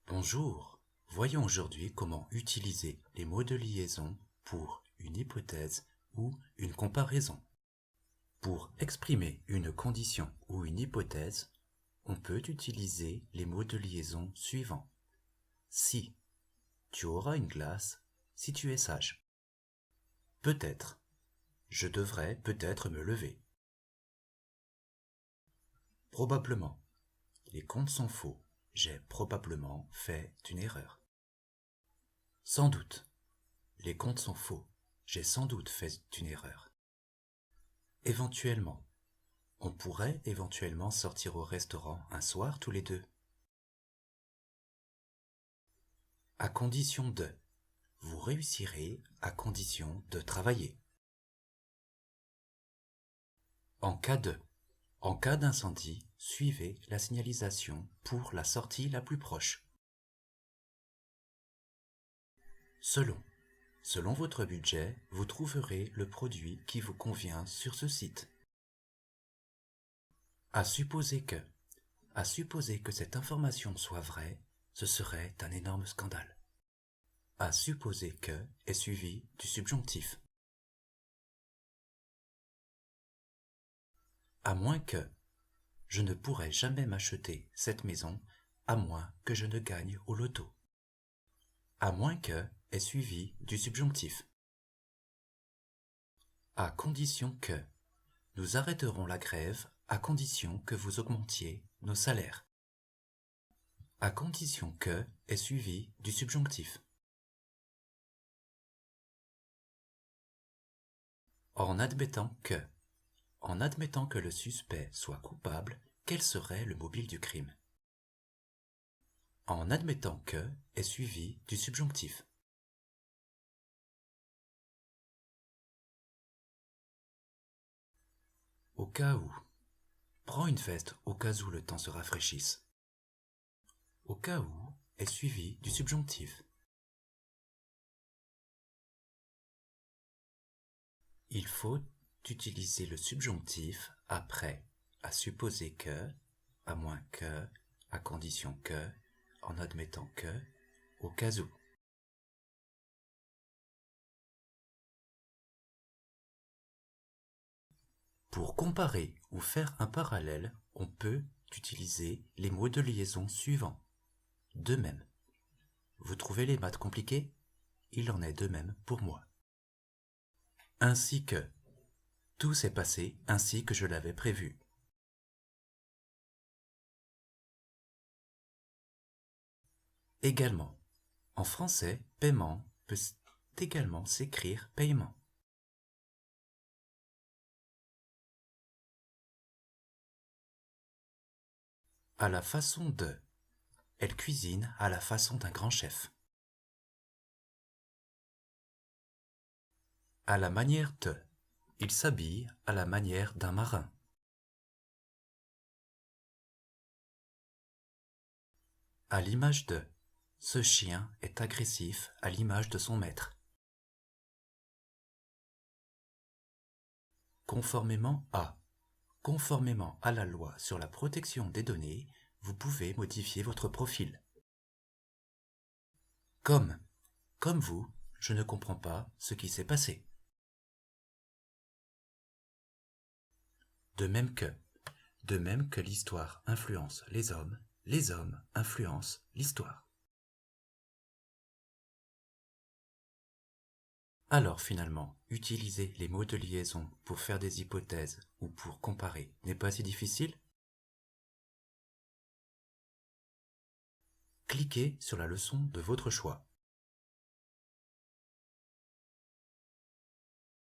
Bonjour, voyons aujourd'hui comment utiliser les mots de liaison pour une hypothèse ou une comparaison. Pour exprimer une condition ou une hypothèse, on peut utiliser les mots de liaison suivants. Si, tu auras une glace si tu es sage. Peut-être, je devrais peut-être me lever. Probablement, les comptes sont faux, j'ai probablement fait une erreur. Sans doute, les comptes sont faux, j'ai sans doute fait une erreur. Éventuellement, on pourrait éventuellement sortir au restaurant un soir tous les deux. À condition de, vous réussirez à condition de travailler. En cas d'incendie, suivez la signalisation pour la sortie la plus proche. Selon votre budget, vous trouverez le produit qui vous convient sur ce site. À supposer que cette information soit vraie, ce serait un énorme scandale. À supposer que est suivi du subjonctif. À moins que, je ne pourrai jamais m'acheter cette maison à moins que je ne gagne au loto. À moins que est suivi du subjonctif. À condition que, nous arrêterons la grève à condition que vous augmentiez nos salaires. À condition que est suivi du subjonctif. En admettant que le suspect soit coupable, quel serait le mobile du crime? En admettant que est suivi du subjonctif. Au cas où. Prends une veste au cas où le temps se rafraîchisse. Au cas où est suivi du subjonctif. Il faut utiliser le subjonctif après à supposer que, à moins que, à condition que, en admettant que, au cas où. Pour comparer ou faire un parallèle, on peut utiliser les mots de liaison suivants. De même. Vous trouvez les maths compliquées? Il en est de même pour moi. Ainsi que. Tout s'est passé ainsi que je l'avais prévu. Également. En français, paiement peut également s'écrire paiement. À la façon de. Elle cuisine à la façon d'un grand chef. À la manière de. Il s'habille à la manière d'un marin. À l'image de. Ce chien est agressif à l'image de son maître. Conformément à la loi sur la protection des données, vous pouvez modifier votre profil. Comme vous, je ne comprends pas ce qui s'est passé. De même que l'histoire influence les hommes influencent l'histoire. Alors finalement, utiliser les mots de liaison pour faire des hypothèses ou pour comparer n'est pas si difficile? Cliquez sur la leçon de votre choix.